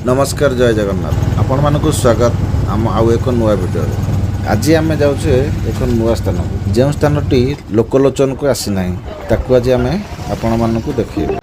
नमस्कार जय जगन्नाथ आपण मानक स्वागत आम आउ एक नुआ भिडियो। आज आम जाऊे एक नुआ स्थान को जो स्थानटी लोकलोचन को आसी ना ताकू आज आम आपण मानक देखिए।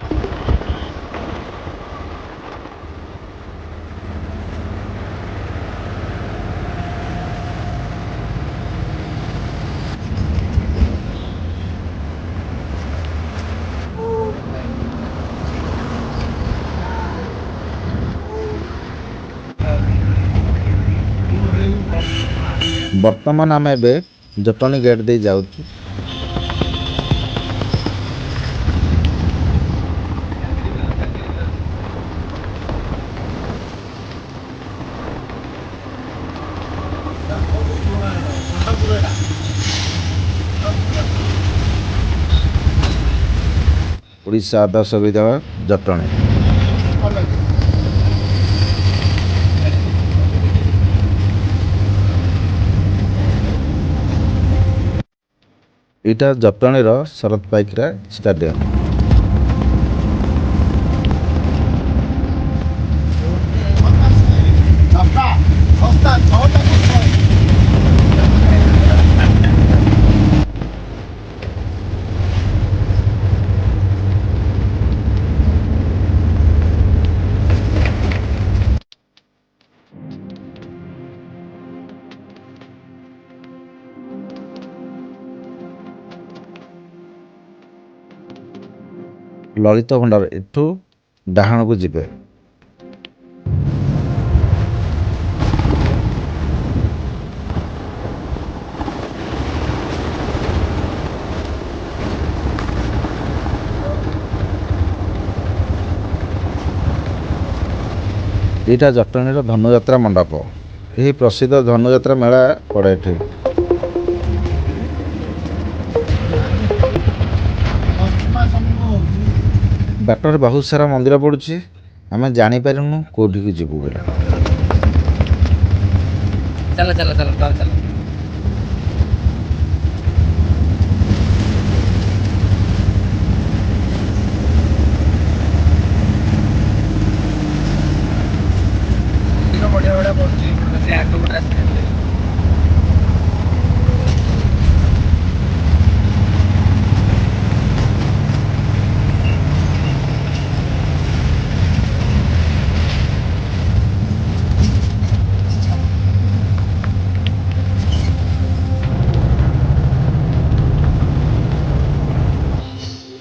बर्तमान आम ए जटणी गेट दे जाऊँ। उड़ीसा आदर्श विद्यालय जटणी। इटा जटणीर शरद पाइकरा स्टेडियम। ललित भंडार एठू डाहाण को जीवे। यहाँ जटणीर धनुयात्रा मंडप। यही प्रसिद्ध धनुयात्रा मेला पड़े एठी। बाटर बहुत सारा मंदिर पड़ुछि आमे जानी पारुनु कोठी की जीवु बोला। चलो चलो चलो चलो बढ़िया बढ़िया पड़ुछि से आटो को रास्ता।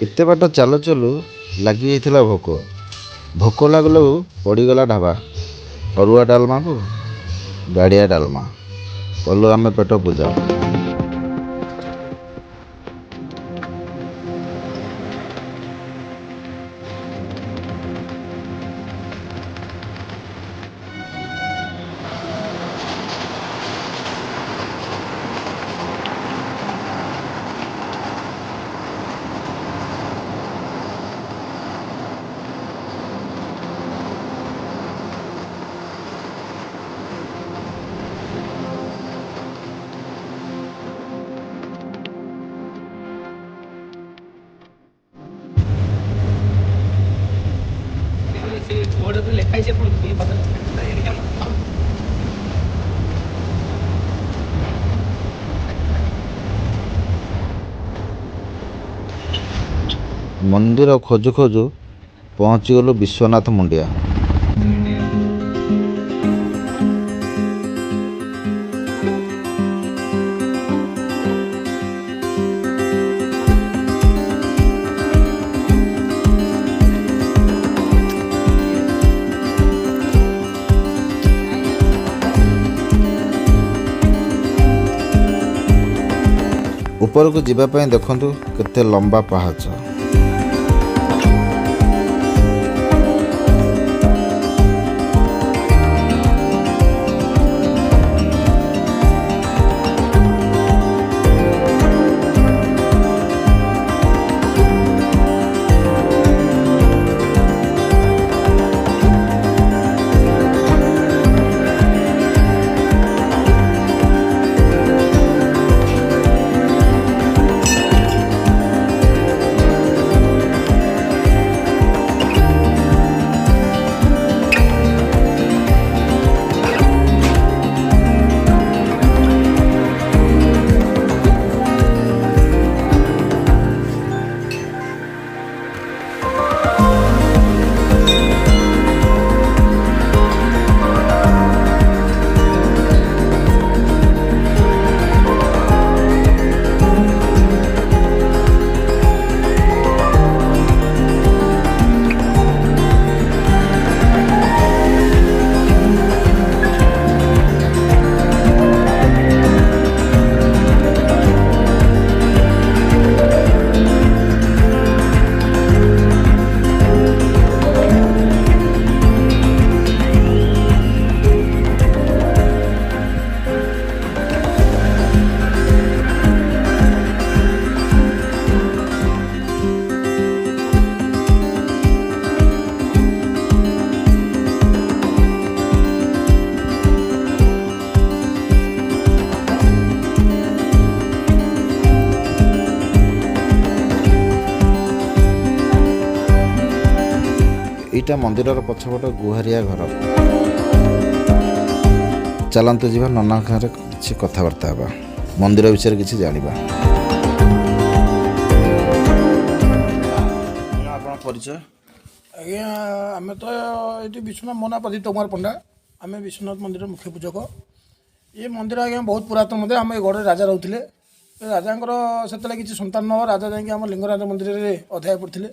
एते बाट चालू चालू लगी जाइथिला भोक। भोक लगलू पड़गला ढाबा अरुआ डालमा को गाड़िया डालमा कलु आम पेट पूजा। मंदिर खोजु खोजु पहुँची गलु विश्वनाथ मुंडिया। ऊपर को जीवा पाए देखंतु केते लंबा पहाच। ଏଇଟା ମନ୍ଦିରର ପଛପଟ ଗୁହାରିଆ ଘର। ଚାଲନ୍ତୁ ଯିବା ନନାଙ୍କ ସାଙ୍ଗରେ କିଛି କଥାବାର୍ତ୍ତା ହେବା, ମନ୍ଦିର ବିଷୟରେ କିଛି ଜାଣିବା। ଆପଣଙ୍କ ପରିଚୟ? ଆଜ୍ଞା ଆମେ ତ ଏଠି ବିଶ୍ୱନାଥ ମୋ ନାଁ ପ୍ରଦୀପ୍ତ କୁମାର ପଣ୍ଡା। ଆମେ ବିଶ୍ୱନାଥ ମନ୍ଦିରର ମୁଖ୍ୟ ପୂଜକ। ଏ ମନ୍ଦିର ଆଜ୍ଞା ବହୁତ ପୁରାତନ ମନ୍ଦିର। ଆମ ଏ ଗଡ଼ରେ ରାଜା ରହୁଥିଲେ। ରାଜାଙ୍କର ସେତେବେଳେ କିଛି ସନ୍ତାନ ନ ହବ, ରାଜା ଯାଇକି ଆମ ଲିଙ୍ଗରାଜ ମନ୍ଦିରରେ ଅଧ୍ୟାୟ ପଡ଼ିଥିଲେ।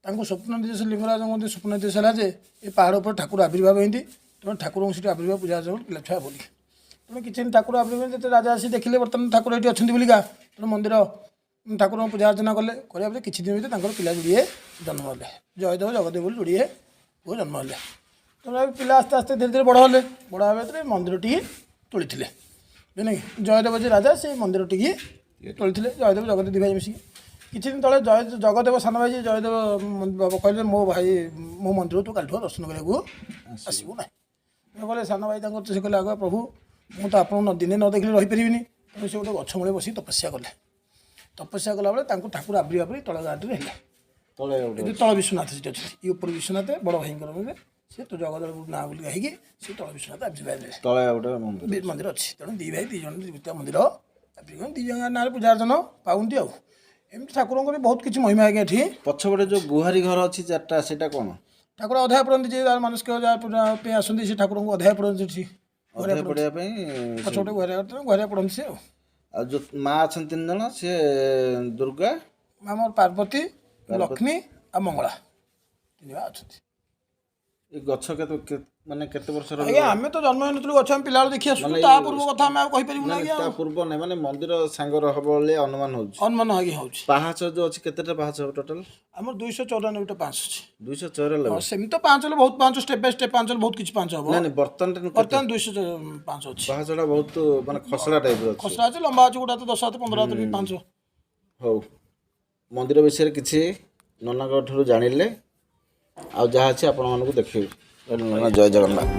ତାଙ୍କୁ ସ୍ୱପ୍ନ ଦିଶେ ଲିଙ୍ଗରାଜ ମନ୍ଦିର ସ୍ୱପ୍ନ ଦିଶେ ହେଲା ଯେ ଏ ପାହାଡ଼ ଉପରେ ଠାକୁର ଆବିର୍ଭାବ ହେଇନ୍ତି, ତେଣୁ ଠାକୁରଙ୍କୁ ସେଠି ଆବିର୍ଭାବ ପୂଜା ପିଲା ଛୁଆ ବୋଲି। ତେଣୁ କିଛି ଠାକୁର ଆବିର୍ଭାବ ଯେତେ ରାଜା ଆସି ଦେଖିଲେ ବର୍ତ୍ତମାନ ଠାକୁର ଏଠି ଅଛନ୍ତି ବୋଲିକା, ତେଣୁ ମନ୍ଦିର ଠାକୁରଙ୍କୁ ପୂଜା ଅର୍ଚ୍ଚନା କଲେ। କରିବା ପରେ କିଛି ଦିନ ଭିତରେ ତାଙ୍କର ପିଲା ଯୋଡ଼ିଏ ଜନ୍ମ ହେଲେ, ଜୟଦେବ ଜଗଦେବ ବୋଲି ଯୋଡ଼ିଏ ପୁଅ ଜନ୍ମ ହେଲେ। ତେଣୁ ପିଲା ଆସ୍ତେ ଆସ୍ତେ ଧୀରେ ଧୀରେ ବଡ଼ ହେଲେ। ବଡ଼ ହେବା ଭିତରେ ମନ୍ଦିରଟିଏ ତୋଳିଥିଲେ। ବୁଝିଲେ କି? ଜୟଦେବ ଯେ ରାଜା ସେ ମନ୍ଦିରଟିକି ତୋଳିଥିଲେ, ଜୟଦେବ ଜଗଦେବ ଦୁଇ ଭାଇ ମିଶିକି। କିଛି ଦିନ ତଳେ ଜଗଦେବ ସାନ ଭାଇ ଯେ ଜୟଦେବ କହିଲେ ମୋ ଭାଇ ମୋ ମନ୍ଦିରକୁ ତୁ କାଲିଠୁ ଦର୍ଶନ କରିବାକୁ ଆସିବୁ ନାହିଁ। କହିଲେ ସାନ ଭାଇ ତାଙ୍କର ସେ କହିଲେ ଆଗ ପ୍ରଭୁ ମୁଁ ତ ଆପଣଙ୍କୁ ଦିନେ ନ ଦେଖିଲେ ରହିପାରିବିନି। ତେଣୁ ସେ ଗୋଟେ ଗଛ ମୂଳେ ବସି ତପସ୍ୟା କଲେ। ତପସ୍ୟା କଲାବେଳେ ତାଙ୍କୁ ଠାକୁର ଆବିର୍ଭାବ କରି ତଳ ଗାଁଟିରେ ହେଲେ। ତଳ ବିଶ୍ୱନାଥ ସେଠି ଅଛନ୍ତି। ଇ ଉପର ବିଶ୍ୱନାଥ ବଡ଼ ଭାଇଙ୍କର ସେ ତ ଜଗଦେବ ନାଁ ବୋଲି କହିକି ସେ ତଳ ବିଶ୍ୱନାଥ ଆବିର୍ଭାବ ଦେଲେ। ତଳେ ଗୋଟେ ମନ୍ଦିର ଅଛି। ତେଣୁ ଦୁଇ ଭାଇ ଦୁଇ ଜଣ ଦ୍ୱିତୀୟ ମନ୍ଦିର ଆବିର୍ଭାବ ଦୁଇ ଜଣ ନାଁରେ ପୂଜା ଅର୍ଚ୍ଚନା ପାଉନ୍ତି। ଆଉ ଏମିତି ଠାକୁରଙ୍କର ବହୁତ କିଛି ମହିମା ଆଜ୍ଞା ଏଠି। ପଛପଟେ ଯେଉଁ ଗୁହାରି ଘର ଅଛି ଚାରିଟା, ସେଇଟା କ'ଣ? ଠାକୁର ଅଧ୍ୟାୟ ପଡ଼ନ୍ତି, ଯିଏ ଯାହାର ମାନସିକ ଯାହା ପାଇଁ ଆସନ୍ତି ସେ ଠାକୁରଙ୍କୁ ଅଧ୍ୟାୟ ପଡ଼ନ୍ତି ଏଠି। ପଡ଼ିବା ପାଇଁ ପଛପଟେ ଘରିଆ ପଡ଼ନ୍ତି ସେ। ଆଉ ଯେଉଁ ମା ଅଛନ୍ତି 3 ଜଣ, ସିଏ ଦୁର୍ଗା, ଆମର ପାର୍ବତୀ, ଲକ୍ଷ୍ମୀ ଆଉ ମଙ୍ଗଳା 3 ଜଣ ଅଛନ୍ତି। ଏ ଗଛ ମାନେ କେତେ ବର୍ଷର? ଆଜ୍ଞା ଆମେ ତ ଜନ୍ମ ହେଇନଥିଲୁ, ଗଛ ଆମେ ପିଲାବେଳୁ ଦେଖି ଆସୁଛୁ। ତା ପୂର୍ବ କଥା ଆମେ ଆଉ କହିପାରିବୁ ନା ଆଜ୍ଞା। ତା ପୂର୍ବ ନାହିଁ, ମାନେ ମନ୍ଦିର ସାଙ୍ଗର ହବ ବୋଲି ଅନୁମାନ ହେଉଛି। ଅନୁମାନ ଆଜ୍ଞା ହେଉଛି। ପାହାଚ ଯେଉଁ ଅଛି, କେତେଟା ପାହାଚ ହବ ଟୋଟାଲ? ଆମର 294ଟା ପାହାଚ ଅଛି। 294? ସେମିତି ତ ପାହାଚ ହେଲେ ବହୁତ ପାହାଚ, ଷ୍ଟେପ୍ ବାଇ ଷ୍ଟେପ୍ ପାହାଚ ହେଲେ ବହୁତ କିଛି ପାହାଚ ହବ। ନାଇଁ ବର୍ତ୍ତମାନ 205 ଅଛି। ପାହାଚଟା ବହୁତ ମାନେ ଖସଡ଼ା ଟାଇପ୍ର ଅଛି। ଖସଡ଼ା ଅଛି, ଲମ୍ବା ଅଛି, ଗୋଟା ତ 10 ହାତ 15 ହାତ ବି ପାହାଚ। ହଉ, ମନ୍ଦିର ବିଷୟରେ କିଛି ନନାଙ୍କ ଠାରୁ ଜାଣିଲେ, ଆଉ ଯାହା ଅଛି ଆପଣମାନଙ୍କୁ ଦେଖେଇବି। ନନା ଜୟ ଜଗନ୍ନାଥ।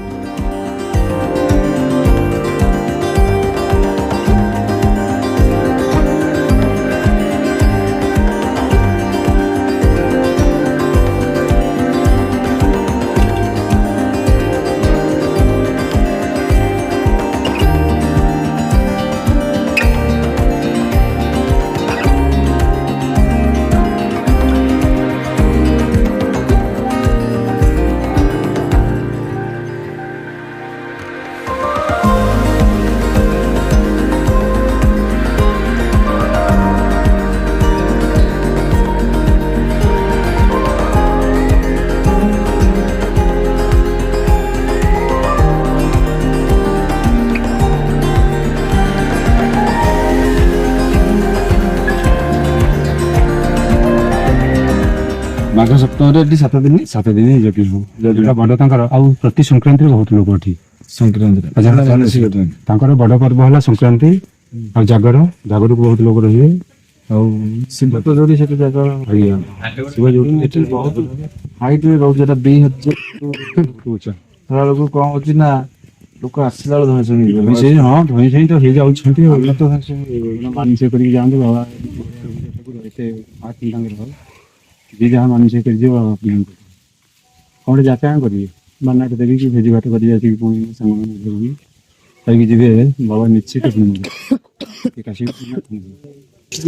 ମାଘ ସପ୍ତମରେ ଏଠି 7 ଦିନ ଯଜ୍ଞ ହବ। ଯୋଉଟା ବଡ଼ ତାଙ୍କର। ଆଉ ପ୍ରତି ସଂକ୍ରାନ୍ତିରେ ବହୁତ ଲୋକ ଏଠି ସଂକ୍ରାନ୍ତିରେ ତାଙ୍କର ବଡ଼ ପର୍ବ ହେଲା ସଂକ୍ରାନ୍ତି ଆଉ ଜାଗରକୁ ବହୁତ ଲୋକ ରହିବେ। ଆଉ ଶିବ ତ ଯୋଉଠି ସେଠି ଜାଗର ଶିବ ଯୋଉଠି ଏଠି ବହୁତ ହାଇଟରେ ରହୁଛି। ଏଟା 2000 ଉଚ୍ଚା ବେଳକୁ କଣ ହଉଛି ନା ଲୋକ ଆସିଲା ବେଳେ ଧଇଁ ସଇଁ ତ ହେଇଯାଉଛନ୍ତି। ମାନସିକ କରିକି ଯାଆନ୍ତୁ ବାବା ଏତେ ତାଙ୍କର ଯିଏ ଯାହା ମାନସିକ କରିଯିବ କ'ଣ ଯାତ୍ରା କରିବେ ମାନାଟେ ଦେବି କି ଭୋଜି ଭାତ କରିକି ଆସିକି ପୁଣି ସାଙ୍ଗମାନେ ଧରିକି ଖାଇକି ଯିବେ। ବାବା ନିଶ୍ଚିତ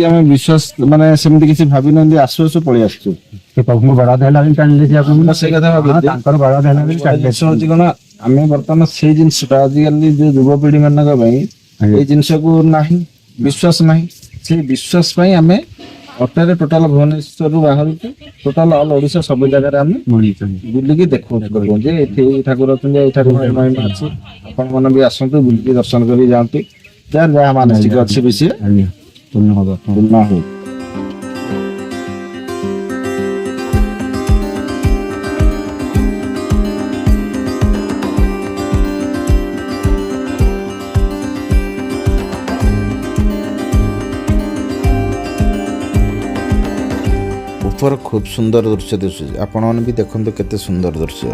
ଆମେ ବିଶ୍ୱାସ ମାନେ ସେମିତି କିଛି ଭାବିନାହାନ୍ତି, ଆସୁ ଆସୁ ପଳେଇ ଆସିଛୁ। ସେ ପ୍ରଭୁଙ୍କ ବରାଦ ହେଲା ବି ଟାଣିଲେ ସେ ଆପଣଙ୍କୁ ସେଇ କଥା ଭାବୁଛି। ତାଙ୍କର ବରାଦ ହେଲା ବି ଜିନିଷ ହଉଛି କ'ଣ, ଆମେ ବର୍ତ୍ତମାନ ସେଇ ଜିନିଷଟା ଆଜିକାଲି ଯେଉଁ ଯୁବପିଢ଼ି ମାନଙ୍କ ପାଇଁ ଏଇ ଜିନିଷକୁ ନାହିଁ, ବିଶ୍ୱାସ ନାହିଁ। ସେଇ ବିଶ୍ୱାସ ପାଇଁ ଆମେ ଅଟୋରେ ଟୋଟାଲ ଭୁବନେଶ୍ୱରରୁ ବାହାରୁଛୁ, ଟୋଟାଲ ଅଲ୍ ଓଡ଼ିଶା ସବୁ ଜାଗାରେ ଆମେ ବୁଲିକି ଦେଖୁ ଯେ ଏଠି ଏଇ ଠାକୁର ଅଛନ୍ତି, ଏଇ ଠାକୁର ମହିମା ଅଛି। ଆପଣମାନେ ବି ଆସନ୍ତୁ, ବୁଲିକି ଦର୍ଶନ କରି ଯାଆନ୍ତୁ। ଯାହାର ଯାହା ମାନସିକ ଅଛି ବି ସିଏ ପୂର୍ଣ୍ଣ ହଉ। ଉପର ଖୁବ୍ ସୁନ୍ଦର ଦୃଶ୍ୟ ଦିଶୁଛି, ଆପଣମାନେ ବି ଦେଖନ୍ତୁ କେତେ ସୁନ୍ଦର ଦୃଶ୍ୟ।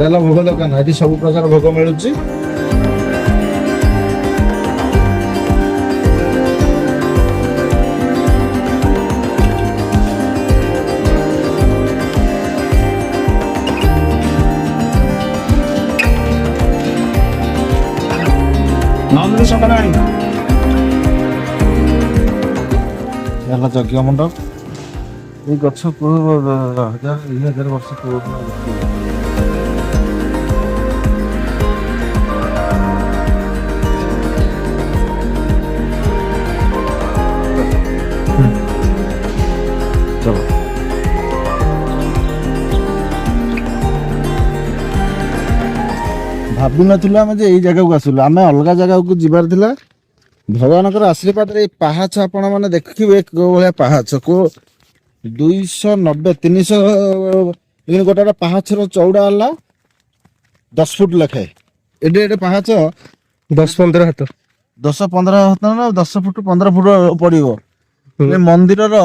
ଏଇଟା ହେଲା ଭୋଗ ଦୋକାନ। ଏଠି ସବୁ ପ୍ରକାର ଭୋଗ ମିଳୁଛି। ନହେଲେ ସକାଳେ ଆଣିବ। ହେଲା ଯଜ୍ଞ ମଣ୍ଡପ। ଏଇ ଗଛ ହଜାର 2000 ବର୍ଷ ପୁରୁଣା ଗଛ। ଚলো ଭାବିନଥିଲୁ ଆମେ ଯେ ଏଇ ଜାଗାକୁ ଆସିଲୁ। ଆମେ ଅଲଗା ଜାଗାକୁ ଯିବାର ଥିଲା। ଭଗବାନଙ୍କର ଆଶୀର୍ବାଦରେ ଏଇ ପାହାଚ ଆପଣ ମାନେ ଦେଖିବେ କୋଉ ଭଳିଆ ପାହାଚ। କୋଉ 290 300 ଗୋଟେ ପାହାଚର ଚଉଡା ହେଲା 10 ଫୁଟ ଲେଖାଏ। ଏଡେ ଏଡେ ପାହାଚ 10-15 ହାତ 10-15 ହାତ ନା 10 ଫୁଟ 15 ଫୁଟ ପଡିବ। ଏ ମନ୍ଦିରର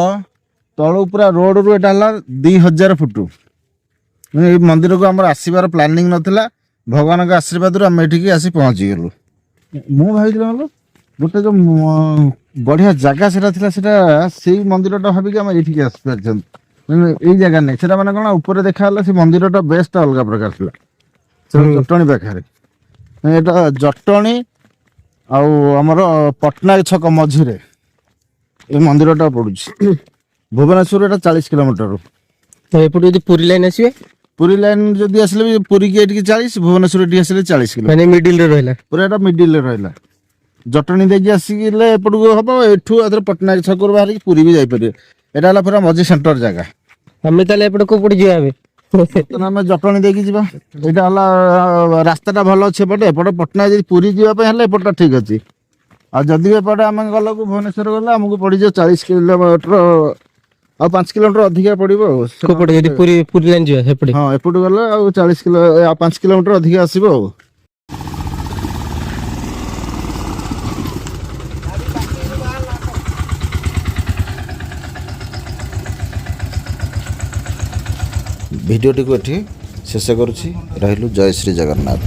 ତଳୁ ପୁରା ରୋଡ ରୁ ଏଟା ହେଲା 2000 ଫୁଟ। ଏଇ ମନ୍ଦିରକୁ ଆମର ଆସିବାର ପ୍ଲାନିଂ ନଥିଲା। ଭଗବାନଙ୍କ ଆଶୀର୍ବାଦରୁ ଆମେ ଏଠିକି ଆସି ପହଞ୍ଚିଗଲୁ। ମୁଁ ଭାବିଥିଲି ଭଲ ଗୋଟେ ଯୋଉ ବଢିଆ ଜାଗା ସେଟା ଥିଲା, ସେଟା ସେଇ ମନ୍ଦିରଟା ଭାବିକି ଆମେ ଏଇଠିକି ଆସିପାରିଛନ୍ତି। ଏଇ ଜାଗା ନାହିଁ, ସେଟା ମାନେ କଣ ଉପରେ ଦେଖାହେଲା ସେ ମନ୍ଦିରଟା ବେଷ୍ଟ ଅଲଗା ପ୍ରକାର ଥିଲା। ସେଟା ଜଟଣୀ ପାଖରେ। ଏଟା ଜଟଣୀ ଆଉ ଆମର ପଟ୍ଟନାୟକ ଛକ ମଝିରେ ଏଇ ମନ୍ଦିରଟା ପଡୁଛି। ଭୁବନେଶ୍ୱର ଏଟା 40 କିଲୋମିଟର। ତ ଏପଟୁ ଯଦି ପୁରୀ ଲାଇନ ଆସିବେ ପୁରୀ ଲାଇନ ଯଦି ଆସିଲେ ବି ପୁରୀ କି ଏଠିକି 40, ଭୁବନେଶ୍ୱର ଏଠିକି ଆସିଲେ 40 କିଲୋ। ମାନେ ମିଡିଲ ରେ ରହିଲା। ପୁରା ଏଟା ମିଡିଲରେ ରହିଲା। ଜଟଣୀ ଦେଇକି ଆସିଲେ ଏପଟକୁ ହବ। ଏଠୁ ଆଥରେ ପଟ୍ଟନାୟକ ଛକରୁ ବାହାରିକି ପୁରୀ ବି ଯାଇପାରିବେ। ଏଟା ହେଲା ପୁରା ମଝି ସେଣ୍ଟର ଜାଗା। ଆମେ ତାହେଲେ ଏପଟେ କୋଉ ପଟେ ଯିବା ଆମେ? ବର୍ତ୍ତମାନ ଆମେ ଜଟଣୀ ଦେଇକି ଯିବା। ଏଇଟା ହେଲା ରାସ୍ତାଟା ଭଲ ଅଛି ଏପଟେ। ଏପଟେ ପଟ୍ଟନାୟକ ଯଦି ପୁରୀ ଯିବା ପାଇଁ ହେଲେ ଏପଟଟା ଠିକ ଅଛି। ଆଉ ଯଦି ଏପଟେ ଆମେ ଗଲାକୁ ଭୁବନେଶ୍ୱର ଗଲେ ଆମକୁ ପଡିଯିବ 40 କିଲୋମିଟର ଆଉ 5 କିଲୋମିଟର ଅଧିକା ପଡିବ ଆଉ। କୋଉ ପଟେ ଯଦି ପୁରୀ ଲାଇନ ଯିବା ସେପଟେ? ହଁ ଏପଟୁ ଗଲେ ଆଉ 40 କିଲୋ ଆଉ 5 କିଲୋମିଟର ଅଧିକା ଆସିବ ଆଉ। ଭିଡ଼ିଓଟିକୁ ଏଠି ଶେଷ କରୁଛି। ରହିଲୁ। ଜୟ ଶ୍ରୀ ଜଗନ୍ନାଥ।